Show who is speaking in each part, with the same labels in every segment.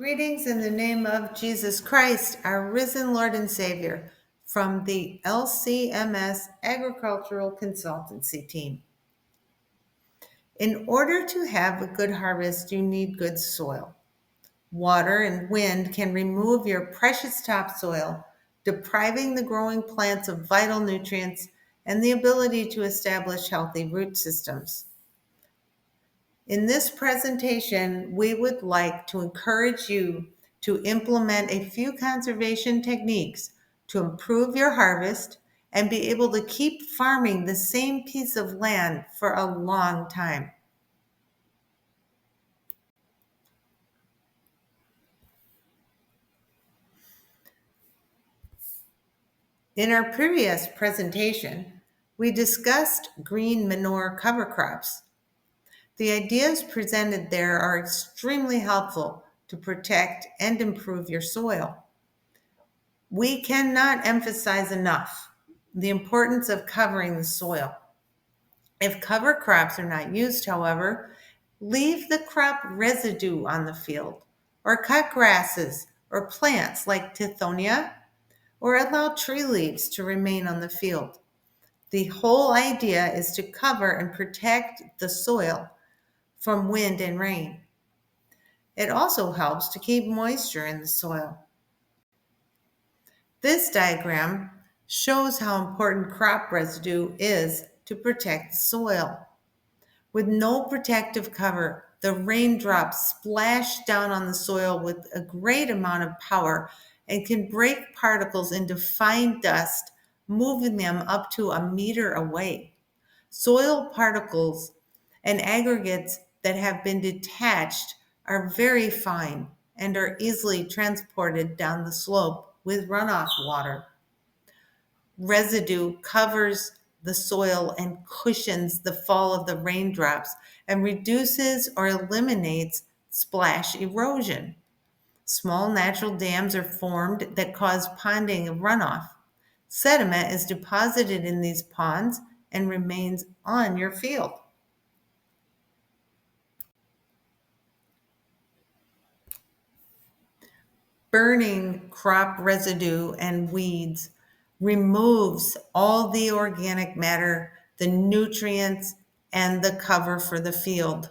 Speaker 1: Greetings in the name of Jesus Christ, our risen Lord and Savior, from the LCMS Agricultural Consultancy Team. In order to have a good harvest, you need good soil. Water and wind can remove your precious topsoil, depriving the growing plants of vital nutrients and the ability to establish healthy root systems. In this presentation, we would like to encourage you to implement a few conservation techniques to improve your harvest and be able to keep farming the same piece of land for a long time. In our previous presentation, we discussed green manure cover crops. The ideas presented there are extremely helpful to protect and improve your soil. We cannot emphasize enough the importance of covering the soil. If cover crops are not used, however, leave the crop residue on the field, or cut grasses or plants like tithonia, or allow tree leaves to remain on the field. The whole idea is to cover and protect the soil from wind and rain. It also helps to keep moisture in the soil. This diagram shows how important crop residue is to protect the soil. With no protective cover, the raindrops splash down on the soil with a great amount of power and can break particles into fine dust, moving them up to a meter away. Soil particles and aggregates that have been detached are very fine and are easily transported down the slope with runoff water. Residue covers the soil and cushions the fall of the raindrops and reduces or eliminates splash erosion. Small natural dams are formed that cause ponding of runoff. Sediment is deposited in these ponds and remains on your field. Burning crop residue and weeds removes all the organic matter, the nutrients, and the cover for the field.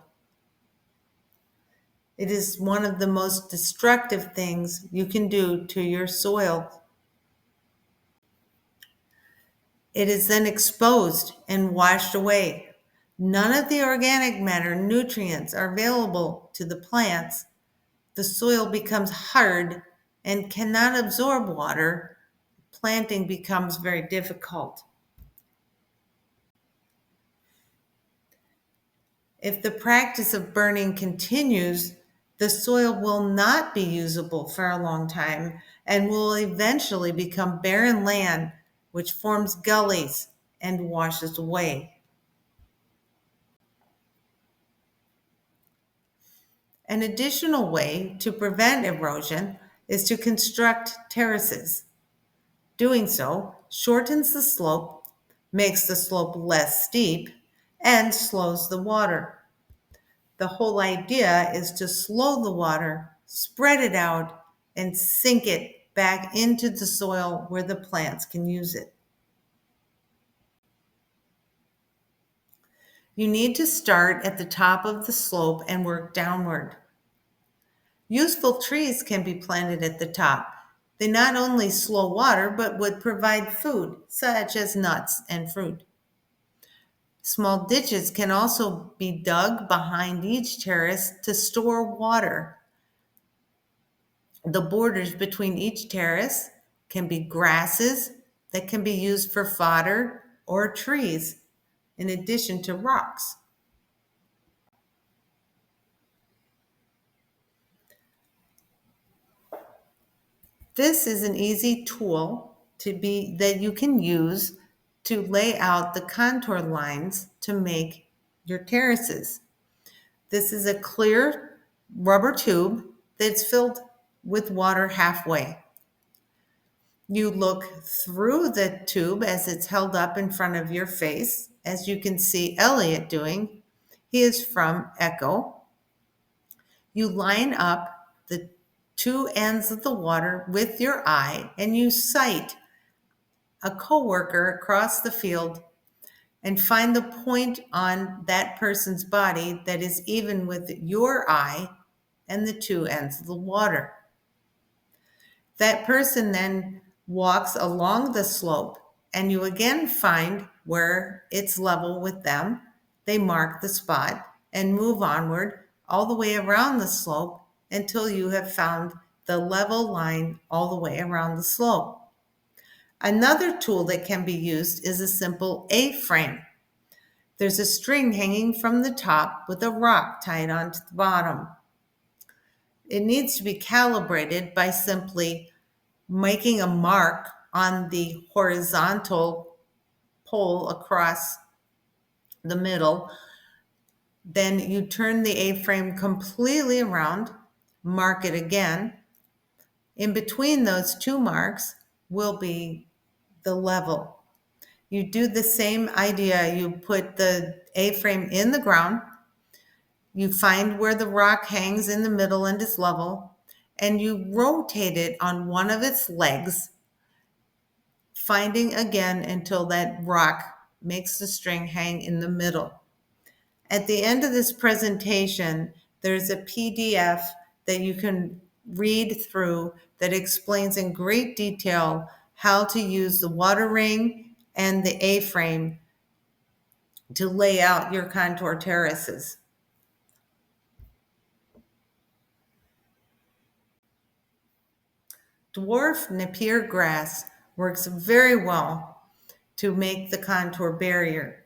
Speaker 1: It is one of the most destructive things you can do to your soil. It is then exposed and washed away. None of the organic matter, nutrients are available to the plants. The soil becomes hard and cannot absorb water. Planting becomes very difficult. If the practice of burning continues, the soil will not be usable for a long time and will eventually become barren land, which forms gullies and washes away. An additional way to prevent erosion is to construct terraces. Doing so shortens the slope, makes the slope less steep, and slows the water. The whole idea is to slow the water, spread it out, and sink it back into the soil where the plants can use it. You need to start at the top of the slope and work downward. Useful trees can be planted at the top. They not only slow water, but would provide food, such as nuts and fruit. Small ditches can also be dug behind each terrace to store water. The borders between each terrace can be grasses that can be used for fodder or trees, in addition to rocks. This is an easy tool that you can use to lay out the contour lines to make your terraces. This is a clear rubber tube that's filled with water halfway. You look through the tube as it's held up in front of your face, as you can see Elliot doing. He is from Echo. You line up the two ends of the water with your eye and you sight a coworker across the field and find the point on that person's body that is even with your eye and the two ends of the water. That person then walks along the slope and you again find where it's level with them. They mark the spot and move onward all the way around the slope until you have found the level line all the way around the slope. Another tool that can be used is a simple A-frame. There's a string hanging from the top with a rock tied onto the bottom. It needs to be calibrated by simply making a mark on the horizontal pole across the middle. Then you turn the A-frame completely around, mark it again. In between those two marks will be the level. You do the same idea. You put the A-frame in the ground. You find where the rock hangs in the middle and is level, and you rotate it on one of its legs, finding again until that rock makes the string hang in the middle. At the end of this presentation, there's a PDF that you can read through that explains in great detail how to use the water ring and the A-frame to lay out your contour terraces. Dwarf Napier grass works very well to make the contour barrier.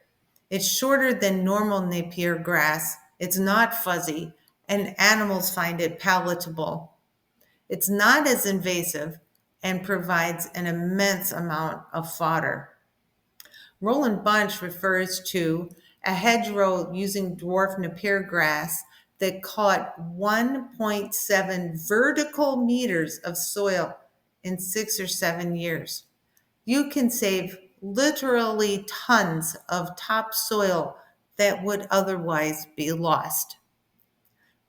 Speaker 1: It's shorter than normal Napier grass, it's not fuzzy, and animals find it palatable. It's not as invasive and provides an immense amount of fodder. Roland Bunch refers to a hedgerow using dwarf Napier grass that caught 1.7 vertical meters of soil in 6 or 7 years. You can save literally tons of topsoil that would otherwise be lost.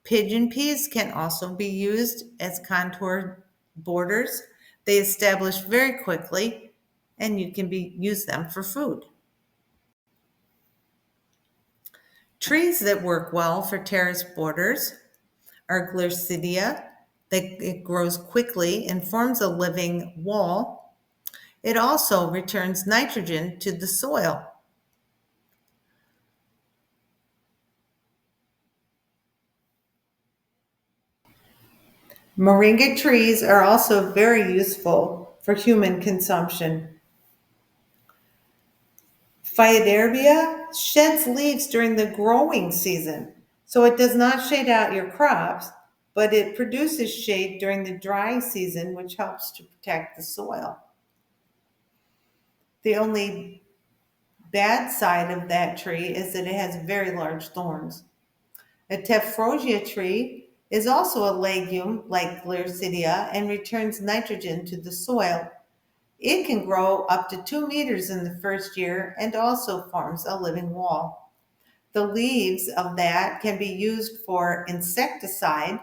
Speaker 1: Pigeon peas can also be used as contour borders. They establish very quickly and you can use them for food. Trees that work well for terrace borders are Glircidia, it grows quickly and forms a living wall. It also returns nitrogen to the soil. Moringa trees are also very useful for human consumption. Phaederbia sheds leaves during the growing season, so it does not shade out your crops, but it produces shade during the dry season, which helps to protect the soil. The only bad side of that tree is that it has very large thorns. A tephrosia tree is also a legume like Glircidia and returns nitrogen to the soil. It can grow up to 2 meters in the first year and also forms a living wall. The leaves of that can be used for insecticide,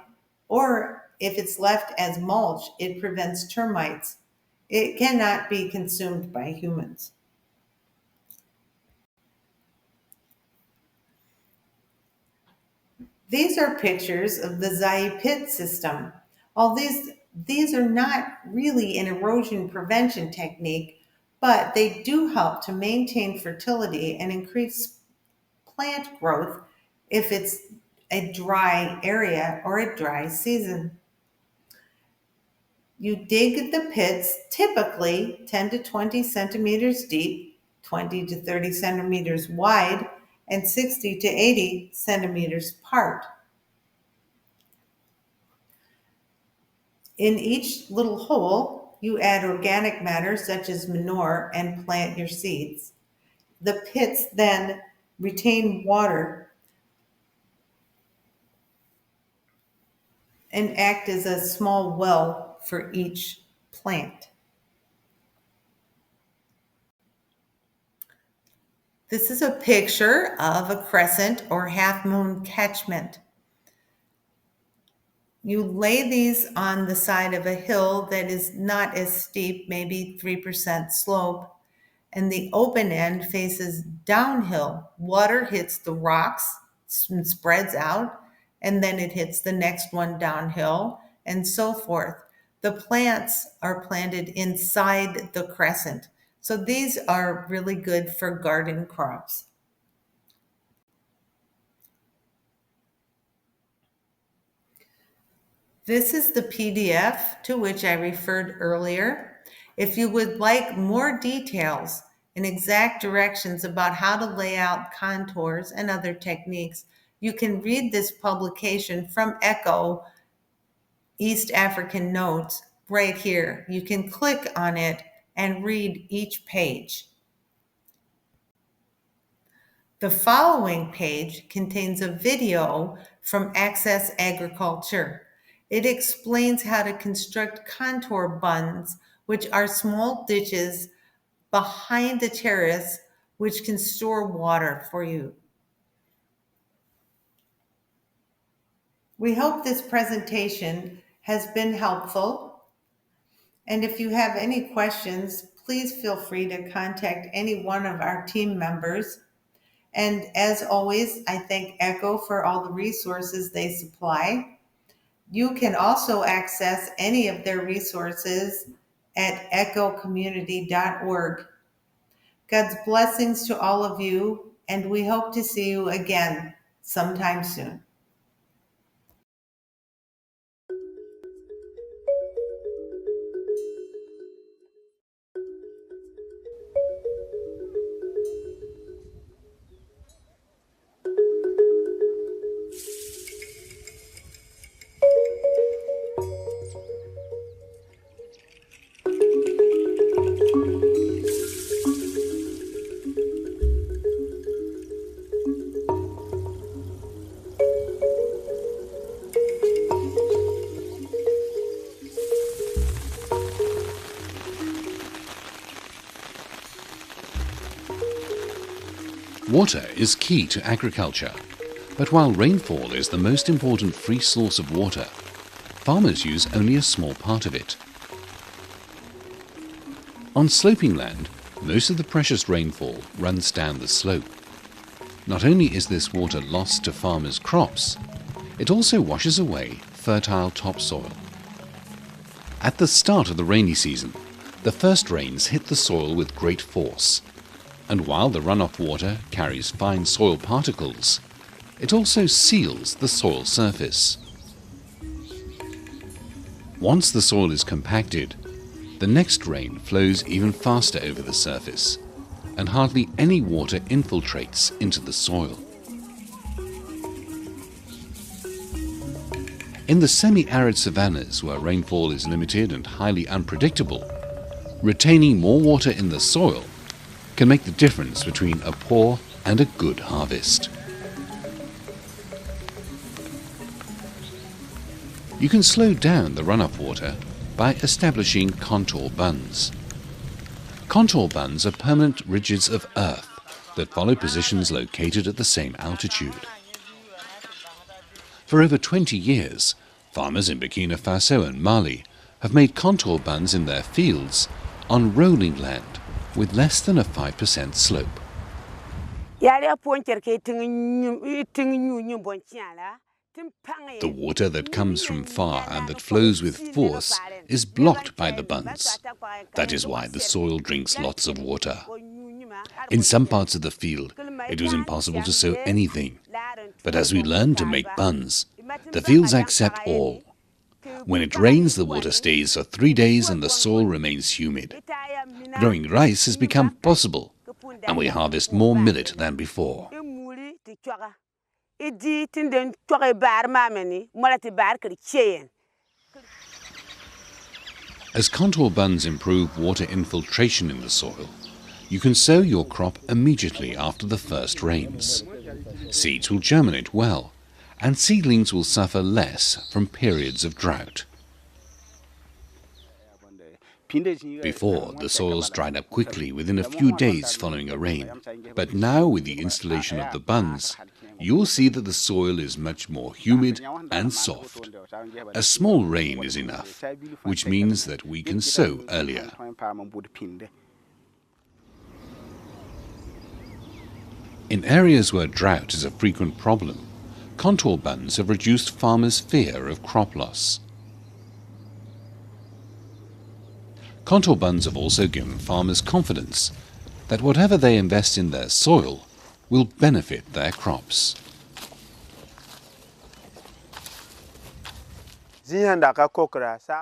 Speaker 1: or if it's left as mulch, it prevents termites. It cannot be consumed by humans. These are pictures of the Zai pit system. All these are not really an erosion prevention technique, but they do help to maintain fertility and increase plant growth if it's a dry area or a dry season. You dig the pits typically 10 to 20 centimeters deep, 20 to 30 centimeters wide, and 60 to 80 centimeters apart. In each little hole, you add organic matter such as manure and plant your seeds. The pits then retain water and act as a small well for each plant. This is a picture of a crescent or half moon catchment. You lay these on the side of a hill that is not as steep, maybe 3% slope, and the open end faces downhill. Water hits the rocks and spreads out, and then it hits the next one downhill, and so forth. The plants are planted inside the crescent. So these are really good for garden crops. This is the PDF to which I referred earlier. If you would like more details and exact directions about how to lay out contours and other techniques, you can read this publication from ECHO, East African Notes, right here. You can click on it and read each page. The following page contains a video from Access Agriculture. It explains how to construct contour bunds, which are small ditches behind the terrace which can store water for you. We hope this presentation has been helpful. And if you have any questions, please feel free to contact any one of our team members. And as always, I thank ECHO for all the resources they supply. You can also access any of their resources at echocommunity.org. God's blessings to all of you, and we hope to see you again sometime soon.
Speaker 2: Water is key to agriculture, but while rainfall is the most important free source of water, farmers use only a small part of it. On sloping land, most of the precious rainfall runs down the slope. Not only is this water lost to farmers' crops, it also washes away fertile topsoil. At the start of the rainy season, the first rains hit the soil with great force, and while the runoff water carries fine soil particles, it also seals the soil surface. Once the soil is compacted, the next rain flows even faster over the surface, and hardly any water infiltrates into the soil. In the semi-arid savannas, where rainfall is limited and highly unpredictable, retaining more water in the soil can make the difference between a poor and a good harvest. You can slow down the runoff water by establishing contour bunds. Contour bunds are permanent ridges of earth that follow positions located at the same altitude. For over 20 years, farmers in Burkina Faso and Mali have made contour bunds in their fields on rolling land with less than a 5% slope. The water that comes from far and that flows with force is blocked by the bunds. That is why the soil drinks lots of water. In some parts of the field, it was impossible to sow anything. But as we learn to make bunds, the fields accept all. When it rains, the water stays for 3 days and the soil remains humid. Growing rice has become possible, and we harvest more millet than before. As contour bunds improve water infiltration in the soil, you can sow your crop immediately after the first rains. Seeds will germinate well, and seedlings will suffer less from periods of drought. Before, the soils dried up quickly within a few days following a rain, but now with the installation of the bunds, you'll see that the soil is much more humid and soft. A small rain is enough, which means that we can sow earlier. In areas where drought is a frequent problem, contour bunds have reduced farmers' fear of crop loss. Contour bunds have also given farmers confidence that whatever they invest in their soil will benefit their crops.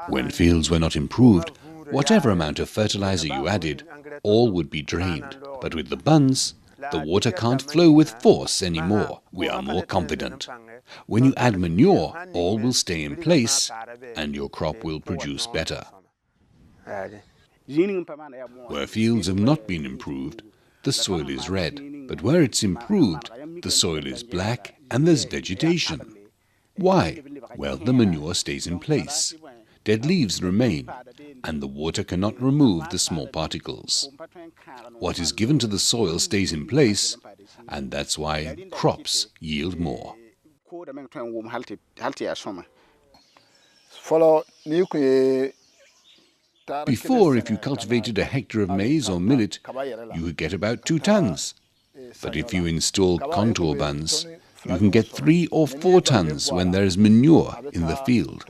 Speaker 2: When fields were not improved, whatever amount of fertilizer you added, all would be drained. But with the bunds, the water can't flow with force anymore. We are more confident. When you add manure, all will stay in place and your crop will produce better. Where fields have not been improved, the soil is red. But where it's improved, the soil is black and there's vegetation. Why? Well, the manure stays in place. Dead leaves remain, and the water cannot remove the small particles. What is given to the soil stays in place, and that's why crops yield more. Before, if you cultivated a hectare of maize or millet, you would get about 2 tons. But if you install contour bunds, you can get 3 or 4 tons when there is manure in the field.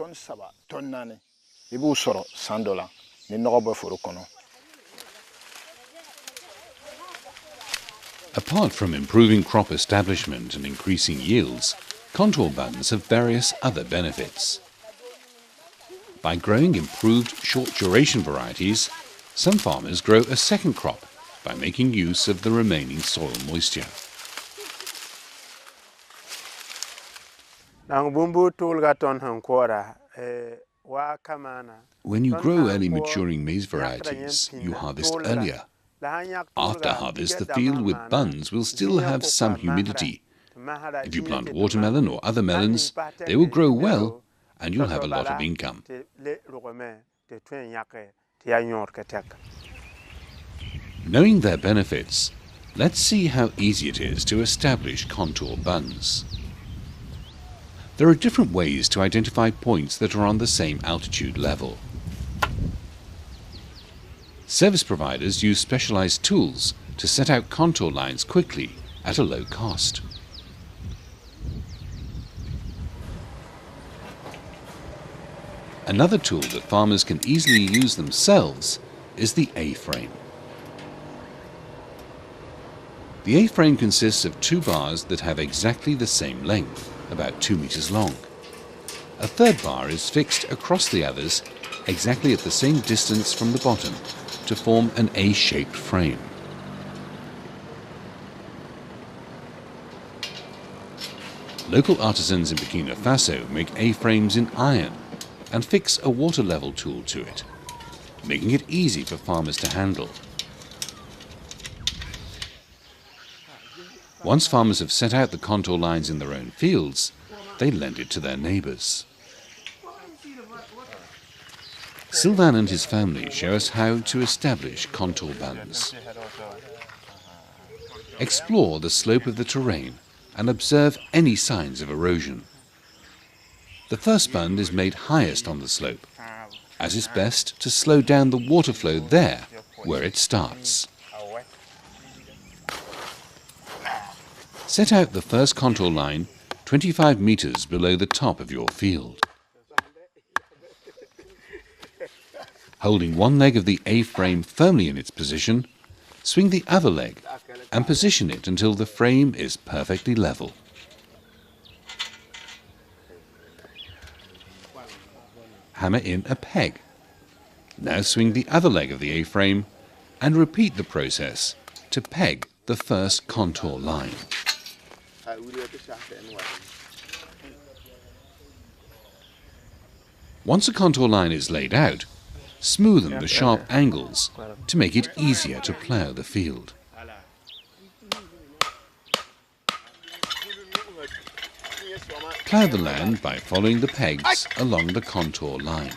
Speaker 2: Apart from improving crop establishment and increasing yields, contour bunds have various other benefits. By growing improved short-duration varieties, some farmers grow a second crop by making use of the remaining soil moisture. When you grow early maturing maize varieties, you harvest earlier. After harvest, the field with bunds will still have some humidity. If you plant watermelon or other melons, they will grow well and you'll have a lot of income. Knowing their benefits, let's see how easy it is to establish contour bunds. There are different ways to identify points that are on the same altitude level. Service providers use specialized tools to set out contour lines quickly at a low cost. Another tool that farmers can easily use themselves is the A-frame. The A-frame consists of 2 bars that have exactly the same length, about 2 meters long. A third bar is fixed across the others exactly at the same distance from the bottom to form an A-shaped frame. Local artisans in Burkina Faso make A-frames in iron and fix a water level tool to it, making it easy for farmers to handle. Once farmers have set out the contour lines in their own fields, they lend it to their neighbours. Sylvain and his family show us how to establish contour bunds. Explore the slope of the terrain and observe any signs of erosion. The first bund is made highest on the slope, as it's best to slow down the water flow there where it starts. Set out the first contour line 25 meters below the top of your field. Holding one leg of the A-frame firmly in its position, swing the other leg and position it until the frame is perfectly level. Hammer in a peg. Now swing the other leg of the A-frame and repeat the process to peg the first contour line. Once a contour line is laid out, smoothen the sharp angles to make it easier to plough the field. Plough the land by following the pegs along the contour line.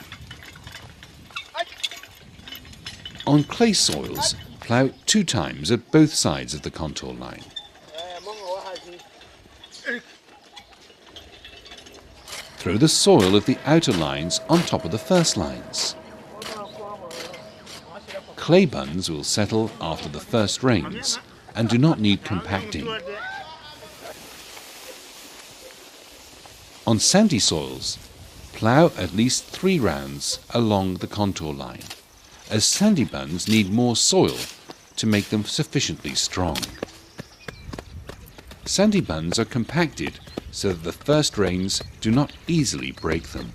Speaker 2: On clay soils, plough 2 times at both sides of the contour line. Throw the soil of the outer lines on top of the first lines. Clay buns will settle after the first rains and do not need compacting. On sandy soils, plough at least 3 rounds along the contour line, as sandy buns need more soil to make them sufficiently strong. Sandy buns are compacted so that the first rains do not easily break them.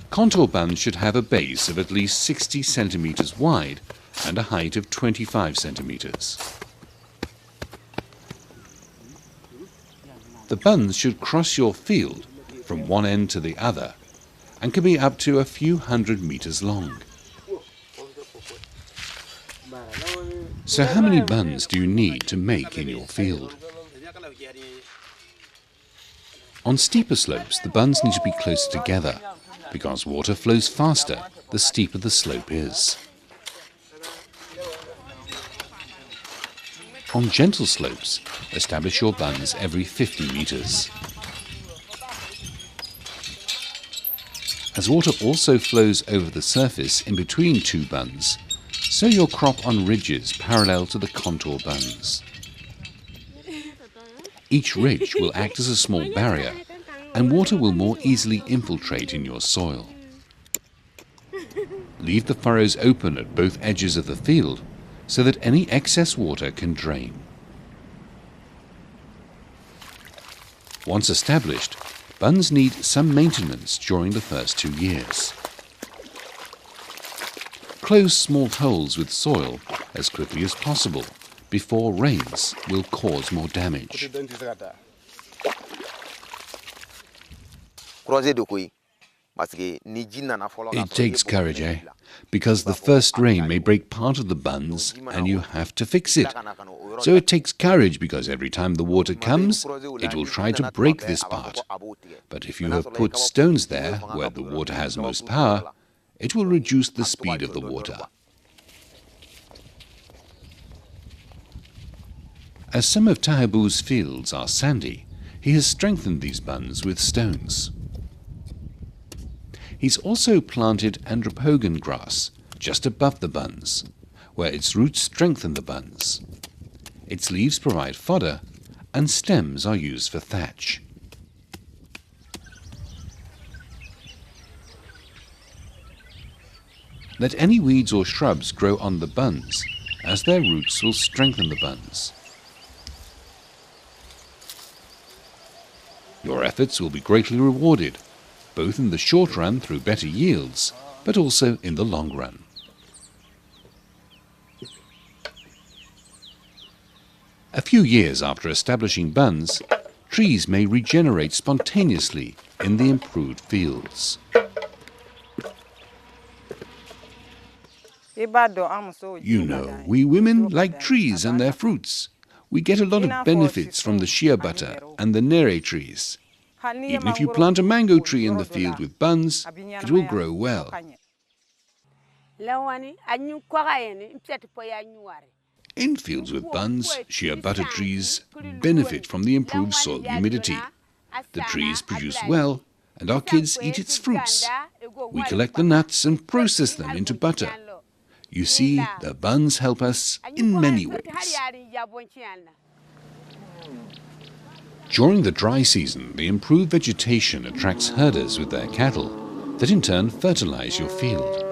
Speaker 2: Contour buns should have a base of at least 60 centimeters wide and a height of 25 centimeters. The buns should cross your field from one end to the other and can be up to a few hundred meters long. So how many buns do you need to make in your field? On steeper slopes, the buns need to be closer together because water flows faster the steeper the slope is. On gentle slopes, establish your buns every 50 meters. As water also flows over the surface in between 2 buns, sow your crop on ridges parallel to the contour buns. Each ridge will act as a small barrier, and water will more easily infiltrate in your soil. Leave the furrows open at both edges of the field so that any excess water can drain. Once established, buns need some maintenance during the first 2 years. Close small holes with soil as quickly as possible before rains will cause more damage. It takes courage, because the first rain may break part of the buns and you have to fix it. So it takes courage because every time the water comes, it will try to break this part. But if you have put stones there where the water has most power, it will reduce the speed of the water. As some of Tahabu's fields are sandy, he has strengthened these buns with stones. He's also planted andropogon grass just above the buns, where its roots strengthen the buns. Its leaves provide fodder, and stems are used for thatch. Let any weeds or shrubs grow on the buns, as their roots will strengthen the buns. Your efforts will be greatly rewarded, both in the short run through better yields, but also in the long run. A few years after establishing buns, trees may regenerate spontaneously in the improved fields. You know, we women like trees and their fruits. We get a lot of benefits from the shea butter and the nere trees. Even if you plant a mango tree in the field with buns, it will grow well. In fields with buns, shea butter trees benefit from the improved soil humidity. The trees produce well, and our kids eat its fruits. We collect the nuts and process them into butter. You see, the buns help us in many ways. During the dry season, the improved vegetation attracts herders with their cattle that in turn fertilize your field.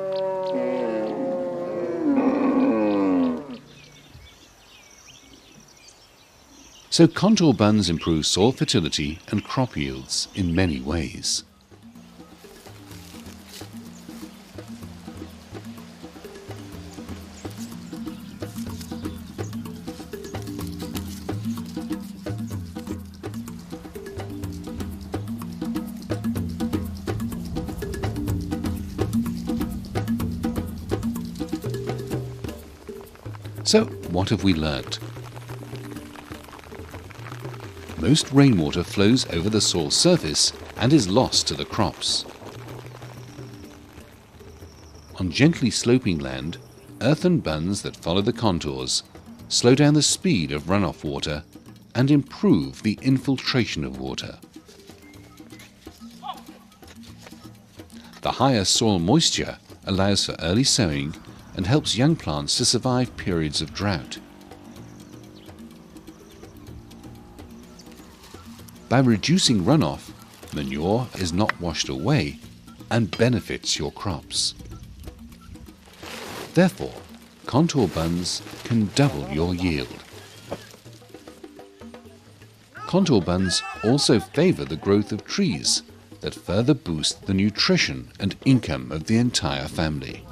Speaker 2: So contour buns improve soil fertility and crop yields in many ways. So, what have we learnt? Most rainwater flows over the soil surface and is lost to the crops. On gently sloping land, earthen buns that follow the contours slow down the speed of runoff water and improve the infiltration of water. The higher soil moisture allows for early sowing and helps young plants to survive periods of drought. By reducing runoff, manure is not washed away and benefits your crops. Therefore, contour bunds can double your yield. Contour bunds also favor the growth of trees that further boost the nutrition and income of the entire family.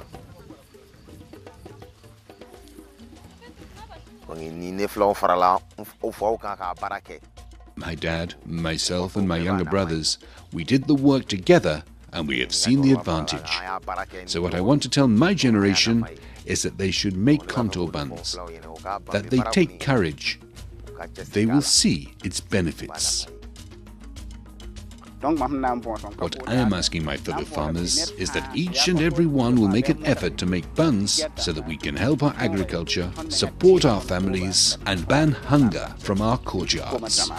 Speaker 2: My dad, myself and my younger brothers, we did the work together and we have seen the advantage. So what I want to tell my generation is that they should make contour bunds, that they take courage. They will see its benefits. What I am asking my fellow farmers is that each and every one will make an effort to make bunds so that we can help our agriculture, support our families, and ban hunger from our courtyards.